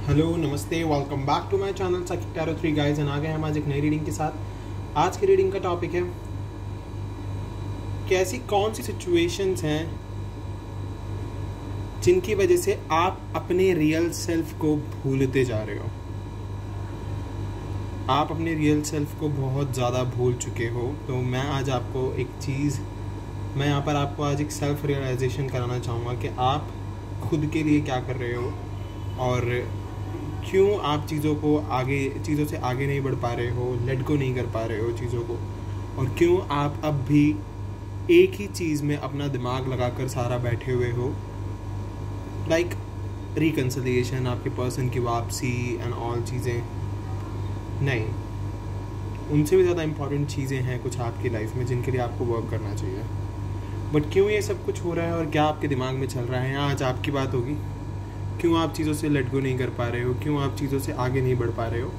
Hello नमस्ते, welcome back to my channel psychic tarot 3 guys. And आ गए हम आज एक नई रीडिंग के साथ। आज की रीडिंग का टॉपिक है कि ऐसी कौन सी सिचुएशंस हैं जिनकी वजह से आप अपने रियल सेल्फ को भूलते जा रहे हो। आप अपने रियल सेल्फ को बहुत ज़्यादा भूल चुके हो। तो मैं आज आपको मैं यहाँ पर आपको आज एक सेल्फ रियलाइजेशन कराना चाहूँगा कि आप खुद के लिए क्या कर रहे हो और क्यों आप चीज़ों से आगे नहीं बढ़ पा रहे हो, लेट गो नहीं कर पा रहे हो चीज़ों को, और क्यों आप अब भी एक ही चीज़ में अपना दिमाग लगाकर सारा बैठे हुए हो। लाइक रिकन्सिलिएशन, आपके पर्सन की वापसी एंड ऑल चीज़ें नहीं, उनसे भी ज़्यादा इम्पॉर्टेंट चीज़ें हैं कुछ आपकी लाइफ में जिनके लिए आपको वर्क करना चाहिए। बट क्यों ये सब कुछ हो रहा है और क्या आपके दिमाग में चल रहा है, आज आपकी बात होगी। क्यों आप चीज़ों से लेट गो नहीं कर पा रहे हो, क्यों आप चीज़ों से आगे नहीं बढ़ पा रहे हो,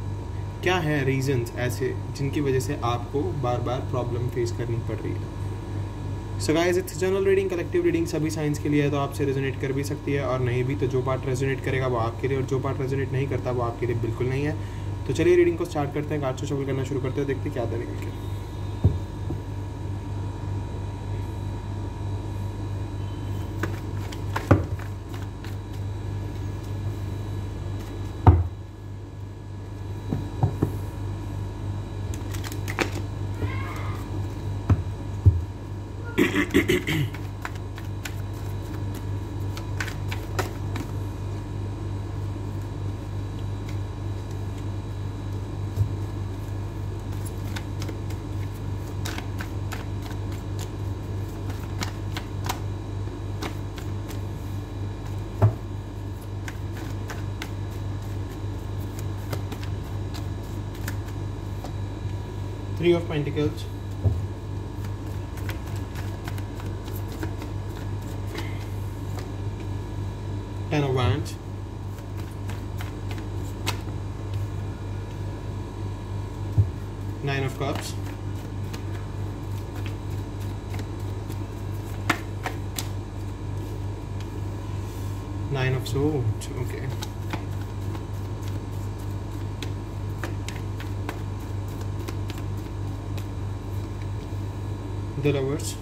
क्या है रीजंस ऐसे जिनकी वजह से आपको बार बार प्रॉब्लम फेस करनी पड़ रही है। So guys, it's general reading, collective reading सभी साइंस के लिए है, तो आपसे रेजोनेट कर भी सकती है और नहीं भी। तो जो पार्ट रेजोनेट करेगा वो आपके लिए और जो पार्ट रेजोनेट नहीं करता वो आपके लिए बिल्कुल नहीं है। तो चलिए रीडिंग को स्टार्ट करते हैं, कार्ड से शफल करना शुरू करते हैं, देखते क्या निकल के। Three of Pentacles, Ten of Wands, Nine of Cups, Nine of Swords. Okay. The Lovers,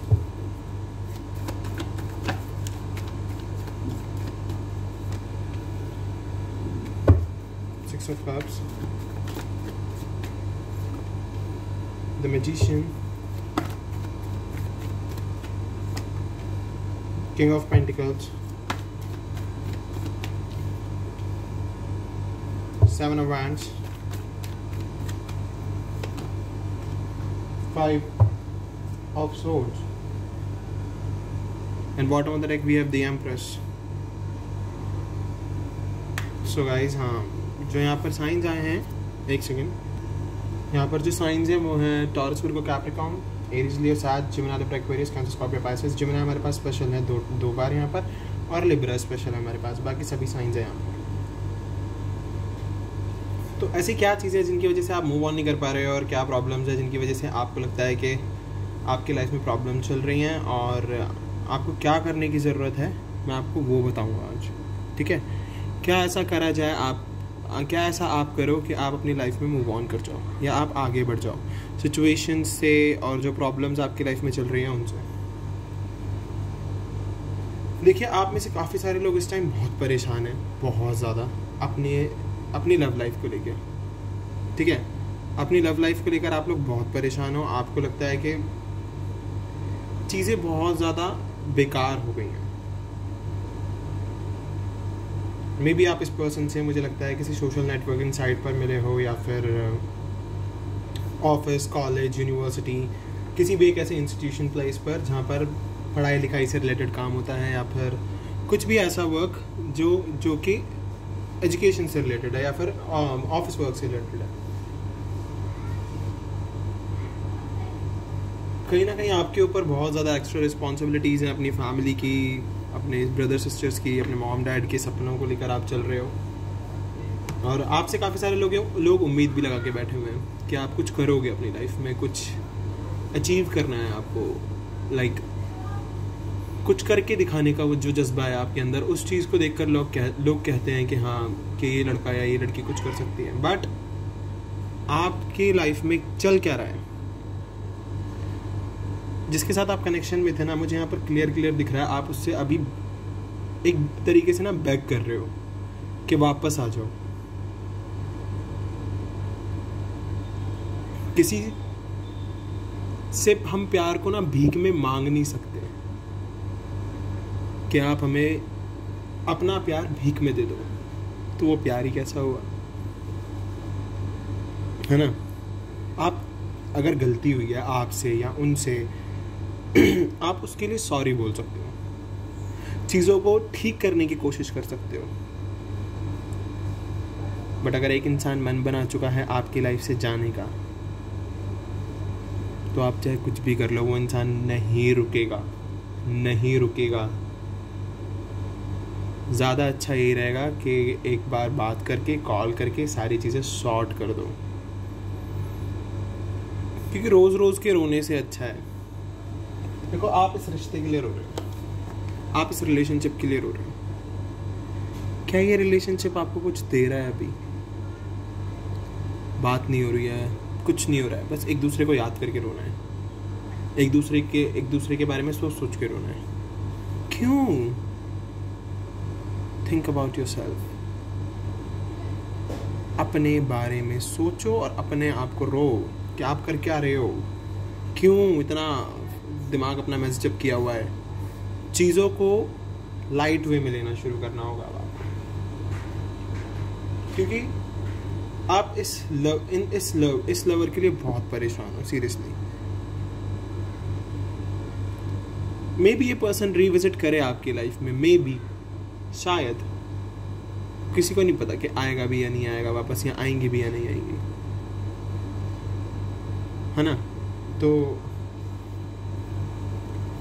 Six of Cups, the Magician, King of Pentacles, Seven of Wands, Five of Swords, and bottom of the deck we have the Empress. So guys, हाँ, जो यहाँ पर science आए हैं, एक second, यहाँ पर जो साइंस हैं वो हैं टॉरस, वर्गो, कैप्रिकॉर्न, एरीज, लियो, साथ, Gemini, Libra, Aquarius, cancer, Scorpio, Pisces. Gemini हमारे पास स्पेशल है दो बार यहाँ पर, और लिब्रा स्पेशल है हमारे पास, बाकी सभी साइंस हैं यहाँ पर। तो ऐसी क्या चीज़ें जिनकी वजह से आप मूव ऑन नहीं कर पा रहे हो और क्या प्रॉब्लम्स है जिनकी वजह से आपको लगता है कि आपकी लाइफ में प्रॉब्लम चल रही हैं और आपको क्या करने की ज़रूरत है, मैं आपको वो बताऊंगा आज। ठीक है, क्या ऐसा करा जाए, क्या ऐसा आप करो कि आप अपनी लाइफ में मूव ऑन कर जाओ या आप आगे बढ़ जाओ सिचुएशन से और जो प्रॉब्लम्स आपकी लाइफ में चल रही हैं उनसे। देखिए, आप में से काफ़ी सारे लोग इस टाइम बहुत परेशान हैं, बहुत ज़्यादा, अपनी लव लाइफ को लेकर। ठीक है, अपनी लव लाइफ को लेकर आप लोग बहुत परेशान हो। आपको लगता है कि चीज़ें बहुत ज़्यादा बेकार हो गई हैं। मे बी आप इस पर्सन से, मुझे लगता है, किसी सोशल नेटवर्किंग साइट पर मिले हो या फिर ऑफिस, कॉलेज, यूनिवर्सिटी, किसी भी एक ऐसे इंस्टीट्यूशन प्लेस पर जहाँ पर पढ़ाई लिखाई से रिलेटेड काम होता है या फिर कुछ भी ऐसा वर्क जो कि एजुकेशन से रिलेटेड है या फिर ऑफिस वर्क से रिलेटेड है। कहीं ना कहीं आपके ऊपर बहुत ज़्यादा एक्स्ट्रा रिस्पॉन्सिबिलिटीज़ हैं, अपनी फैमिली की, अपने ब्रदर सिस्टर्स की, अपने मॉम डैड के सपनों को लेकर आप चल रहे हो और आपसे काफ़ी सारे लोग उम्मीद भी लगा के बैठे हुए हैं कि आप कुछ करोगे अपनी लाइफ में, कुछ अचीव करना है आपको, लाइक कुछ करके दिखाने का वो जो जज्बा है आपके अंदर, उस चीज़ को देखकर लोग कहते हैं कि हाँ कि ये लड़का या ये लड़की कुछ कर सकती है। बट आपकी लाइफ में चल क्या रहा है? जिसके साथ आप कनेक्शन में थे ना, मुझे यहाँ पर क्लियर दिख रहा है आप उससे अभी एक तरीके से ना बैक कर रहे हो कि वापस आ जाओ। किसी से हम प्यार को ना भीख में मांग नहीं सकते कि आप हमें अपना प्यार भीख में दे दो, तो वो प्यार ही कैसा हुआ, है ना? आप अगर गलती हुई है आपसे या उनसे, आप उसके लिए सॉरी बोल सकते हो, चीज़ों को ठीक करने की कोशिश कर सकते हो। बट अगर एक इंसान मन बना चुका है आपकी लाइफ से जाने का, तो आप चाहे कुछ भी कर लो, वो इंसान नहीं रुकेगा। ज़्यादा अच्छा यही रहेगा कि एक बार बात करके, कॉल करके सारी चीज़ें सॉर्ट कर दो, क्योंकि रोज़ रोज़ के रोने से अच्छा है। देखो, आप इस रिश्ते के लिए रो रहे हो, आप इस रिलेशनशिप के लिए रो रहे हो, क्या ये रिलेशनशिप आपको कुछ दे रहा है? अभी बात नहीं हो रही है, कुछ नहीं हो रहा है, बस एक दूसरे को याद करके रोना है, एक दूसरे के बारे में सोच के रोना है। क्यों? Think about yourself. अपने बारे में सोचो और अपने आप को रो कि आप कर क्या रहे हो, क्यों इतना दिमाग अपना मैसेजअप किया हुआ है। चीज़ों को लाइट वे में लेना शुरू करना होगा आपको, क्योंकि आप इस लवर के लिए बहुत परेशान हो। सीरियसली, मे बी ये पर्सन रिविजिट करे आपकी लाइफ में, मे बी, शायद, किसी को नहीं पता कि आएगा भी या नहीं आएगा वापस, या आएंगे भी या नहीं आएंगे, है ना? तो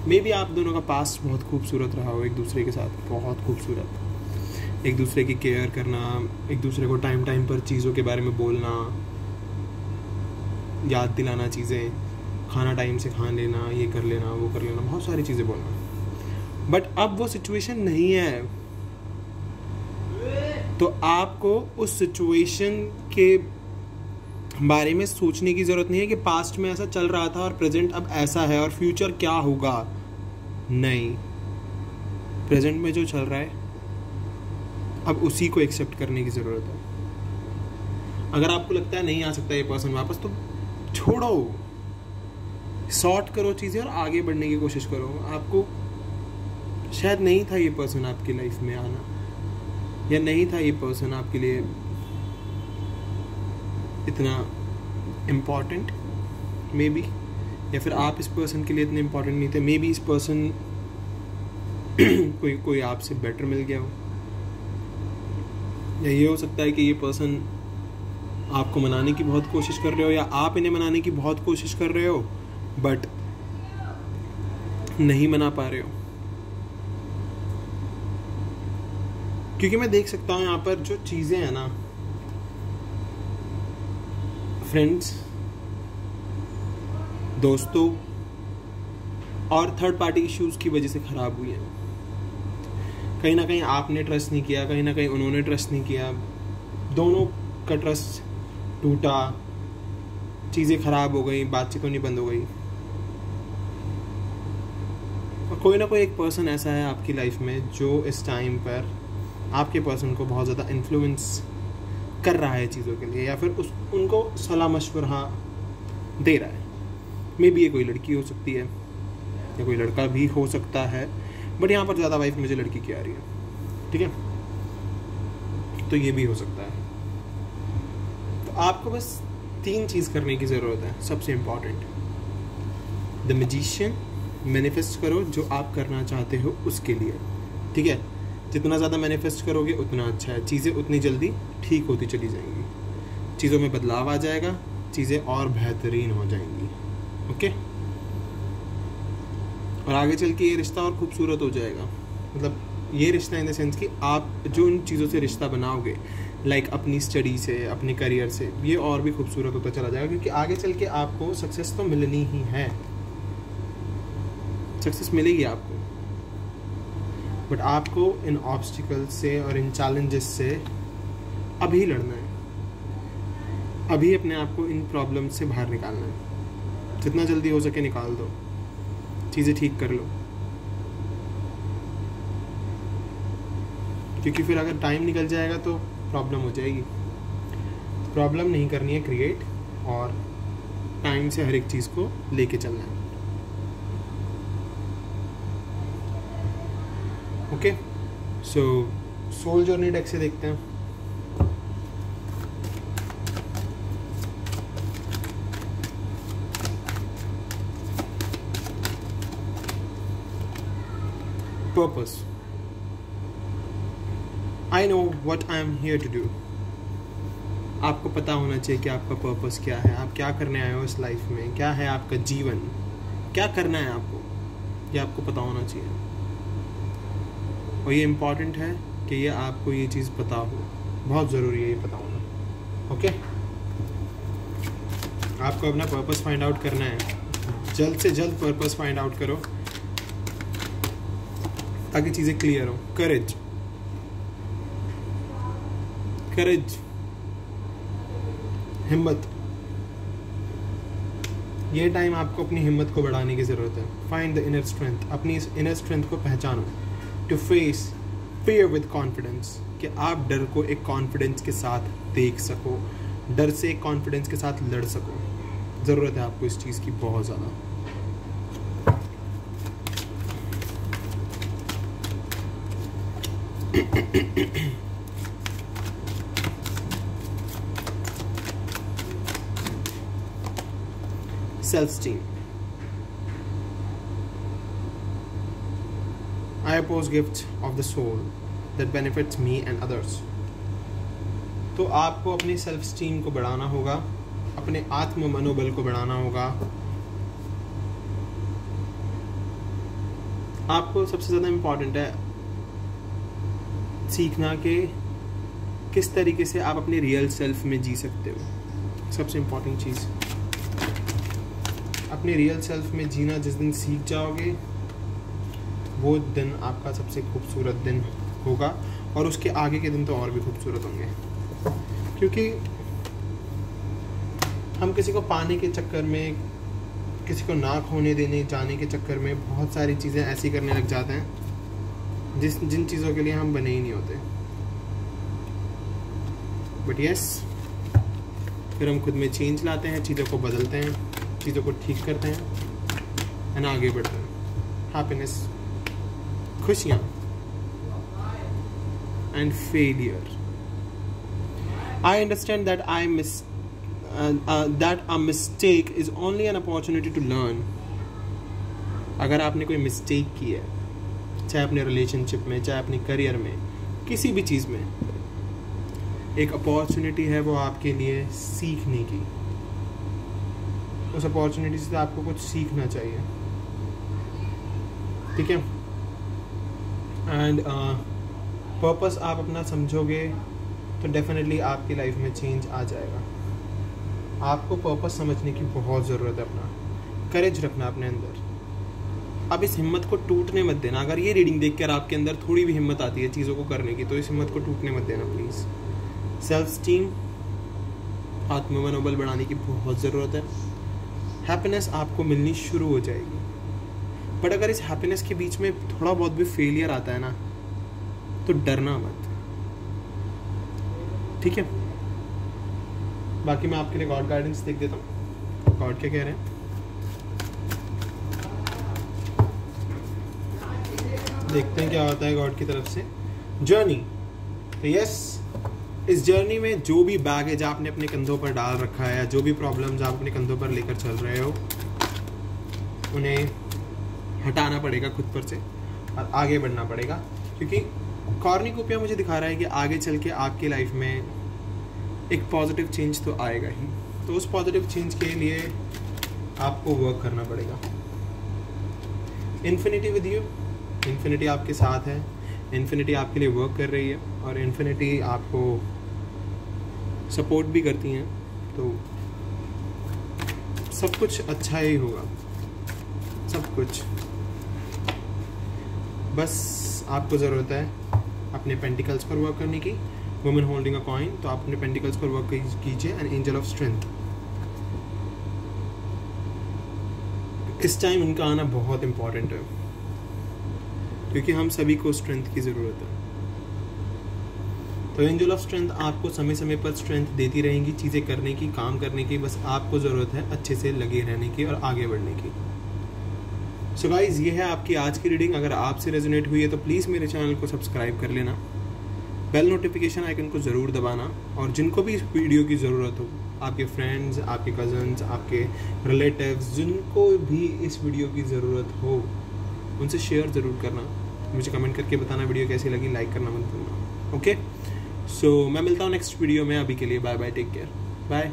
मे बी आप दोनों का पास्ट बहुत खूबसूरत रहा हो, एक दूसरे के साथ बहुत खूबसूरत, एक दूसरे की केयर करना, एक दूसरे को टाइम पर चीज़ों के बारे में बोलना, याद दिलाना चीज़ें, खाना टाइम से खा लेना, ये कर लेना, वो कर लेना, बहुत सारी चीज़ें बोलना। बट अब वो सिचुएशन नहीं है, तो आपको उस सिचुएशन के बारे में सोचने की ज़रूरत नहीं है कि पास्ट में ऐसा चल रहा था और प्रेजेंट अब ऐसा है और फ्यूचर क्या होगा। नहीं, प्रेजेंट में जो चल रहा है अब उसी को एक्सेप्ट करने की ज़रूरत है। अगर आपको लगता है नहीं आ सकता ये पर्सन वापस, तो छोड़ो, सॉर्ट करो चीज़ें और आगे बढ़ने की कोशिश करो। आपको शायद नहीं था ये पर्सन आपकी लाइफ में आना, या नहीं था ये पर्सन आपके लिए इतना इम्पॉर्टेंट, मे बी, या फिर आप इस पर्सन के लिए इतने इम्पॉर्टेंट नहीं थे। मे बी इस पर्सन कोई आपसे बेटर मिल गया हो, या ये हो सकता है कि ये पर्सन आपको मनाने की बहुत कोशिश कर रहे हो, या आप इन्हें मनाने की बहुत कोशिश कर रहे हो बट नहीं मना पा रहे हो। क्योंकि मैं देख सकता हूँ यहाँ पर जो चीज़ें हैं ना फ्रेंड्स, दोस्तों और थर्ड पार्टी इश्यूज की वजह से ख़राब हुई हैं। कहीं ना कहीं आपने ट्रस्ट नहीं किया, कहीं ना कहीं उन्होंने ट्रस्ट नहीं किया, दोनों का ट्रस्ट टूटा, चीज़ें ख़राब हो गई, बातचीत होनी बंद हो गई। और कोई ना कोई एक पर्सन ऐसा है आपकी लाइफ में जो इस टाइम पर आपके पर्सन को बहुत ज़्यादा इन्फ्लुएंस कर रहा है चीज़ों के लिए, या फिर उनको सलाह मशवरा दे रहा है। मे बी ये कोई लड़की हो सकती है या कोई लड़का भी हो सकता है, बट यहाँ पर ज़्यादा वाइफ मुझे लड़की की आ रही है, ठीक है? तो ये भी हो सकता है। तो आपको बस 3 चीज़ करने की ज़रूरत है, सबसे इम्पॉर्टेंट। द मैजिशियन, मैनिफेस्ट करो जो आप करना चाहते हो उसके लिए, ठीक है? जितना ज़्यादा मैनिफेस्ट करोगे उतना अच्छा है, चीज़ें उतनी जल्दी ठीक होती चली जाएंगी, चीज़ों में बदलाव आ जाएगा, चीज़ें और बेहतरीन हो जाएंगी, ओके? और आगे चल के ये रिश्ता और खूबसूरत हो जाएगा। मतलब ये रिश्ता इन द सेंस कि आप जो इन चीज़ों से रिश्ता बनाओगे, लाइक अपनी स्टडी से, अपने करियर से, ये और भी खूबसूरत होता चला जाएगा, क्योंकि आगे चल के आपको सक्सेस तो मिलनी ही है, सक्सेस मिलेगी आपको। बट आपको इन ऑब्स्टिकल्स से और इन चैलेंजेस से अभी लड़ना है, अभी अपने आप को इन प्रॉब्लम से बाहर निकालना है। जितना जल्दी हो सके निकाल दो, चीज़ें ठीक कर लो, क्योंकि फिर अगर टाइम निकल जाएगा तो प्रॉब्लम हो जाएगी। प्रॉब्लम नहीं करनी है क्रिएट, और टाइम से हर एक चीज़ को लेके चलना है। Okay, so soul journey deck से देखते हैं। Purpose, I know what I am here to do. आपको पता होना चाहिए कि आपका पर्पस क्या है, आप क्या करने आए हो इस लाइफ में, क्या है आपका जीवन, क्या करना है आपको, ये आपको पता होना चाहिए। और ये इम्पॉर्टेंट है कि ये आपको ये चीज़ पता हो, बहुत ज़रूरी है ये पता होना। ओके, आपको अपना पर्पस फाइंड आउट करना है, जल्द से जल्द पर्पस फाइंड आउट करो ताकि चीज़ें क्लियर हो। करेज, करेज, हिम्मत। ये टाइम आपको अपनी हिम्मत को बढ़ाने की ज़रूरत है। फाइंड द इनर स्ट्रेंथ, अपनी इस इनर स्ट्रेंथ को पहचानो। To face fear with confidence, कि आप डर को एक कॉन्फिडेंस के साथ देख सको, डर से एक कॉन्फिडेंस के साथ लड़ सको। ज़रूरत है आपको इस चीज़ की बहुत ज़्यादा। Self-esteem. I oppose gifts of the soul that benefits me and others. तो आपको अपनी सेल्फ स्टीम को बढ़ाना होगा, अपने आत्म मनोबल को बढ़ाना होगा। आपको सबसे ज़्यादा इम्पॉर्टेंट है सीखना कि किस तरीके से आप अपने रियल सेल्फ में जी सकते हो। सबसे इम्पॉर्टेंट चीज़, अपने रियल सेल्फ में जीना जिस दिन सीख जाओगे, वो दिन आपका सबसे खूबसूरत दिन होगा, और उसके आगे के दिन तो और भी खूबसूरत होंगे। क्योंकि हम किसी को पाने के चक्कर में, किसी को ना खोने देने जाने के चक्कर में बहुत सारी चीज़ें ऐसी करने लग जाते हैं जिन चीज़ों के लिए हम बने ही नहीं होते। बट यस, फिर हम खुद में चेंज लाते हैं, चीज़ों को बदलते हैं, चीज़ों को ठीक करते हैं एंड आगे बढ़ते हैं। हैप्पीनेस, खुशियाँ and failure. I understand that that a mistake is only an opportunity to learn. अगर आपने कोई मिस्टेक की है, चाहे अपने रिलेशनशिप में, चाहे अपने करियर में, किसी भी चीज़ में, एक अपॉर्चुनिटी है वो आपके लिए सीखने की। उस अपॉर्चुनिटी से आपको कुछ सीखना चाहिए, ठीक है। एंड पर्पस आप अपना समझोगे तो डेफिनेटली आपकी लाइफ में चेंज आ जाएगा। आपको पर्पस समझने की बहुत ज़रूरत है, अपना करेज रखना अपने अंदर। अब इस हिम्मत को टूटने मत देना। अगर ये रीडिंग देखकर आपके अंदर थोड़ी भी हिम्मत आती है चीज़ों को करने की, तो इस हिम्मत को टूटने मत देना प्लीज़। सेल्फ स्टीम, आत्म मनोबल बढ़ाने की बहुत ज़रूरत है। हैप्पीनेस आपको मिलनी शुरू हो जाएगी, बट अगर इस हैप्पीनेस के बीच में थोड़ा बहुत भी फेलियर आता है ना, तो डरना मत, ठीक है। बाकी मैं आपके लिए गॉड गाइडेंस देख देता हूँ, गॉड क्या कह रहे हैं। देखते हैं क्या होता है गॉड की तरफ से। जर्नी, तो यस, इस जर्नी में जो भी बैगेज आपने अपने कंधों पर डाल रखा है, या जो भी प्रॉब्लम्स आप अपने कंधों पर लेकर चल रहे हो, उन्हें हटाना पड़ेगा खुद पर से और आगे बढ़ना पड़ेगा। क्योंकि कॉर्निकोपिया मुझे दिखा रहा है कि आगे चल के आपकी लाइफ में एक पॉजिटिव चेंज तो आएगा ही। तो उस पॉजिटिव चेंज के लिए आपको वर्क करना पड़ेगा। इन्फिनिटी विद यू, इन्फिनिटी आपके साथ है, इन्फिनिटी आपके लिए वर्क कर रही है, और इन्फिनिटी आपको सपोर्ट भी करती हैं। तो सब कुछ अच्छा ही होगा, सब कुछ। बस आपको ज़रूरत है अपने पेंटिकल्स पर वर्क करने की। वुमेन होल्डिंग अ कॉइन, तो आप अपने पेंटिकल्स पर वर्क कीजिए। एंड एंजल ऑफ स्ट्रेंथ, इस टाइम इनका आना बहुत इम्पॉर्टेंट है क्योंकि हम सभी को स्ट्रेंथ की ज़रूरत है। तो एंजल ऑफ स्ट्रेंथ आपको समय समय पर स्ट्रेंथ देती रहेंगी चीज़ें करने की, काम करने की। बस आपको ज़रूरत है अच्छे से लगे रहने की और आगे बढ़ने की। सो गाइज, ये है आपकी आज की रीडिंग। अगर आपसे रेजोनेट हुई है तो प्लीज़ मेरे चैनल को सब्सक्राइब कर लेना, बेल नोटिफिकेशन आइकन को ज़रूर दबाना। और जिनको भी इस वीडियो की ज़रूरत हो, आपके फ्रेंड्स, आपके कज़न्स, आपके रिलेटिव्स, जिनको भी इस वीडियो की ज़रूरत हो, उनसे शेयर ज़रूर करना। मुझे कमेंट करके बताना वीडियो कैसी लगी, लाइक करना मत भूलना। ओके, सो मैं मिलता हूँ नेक्स्ट वीडियो में। अभी के लिए bye bye, take care, bye.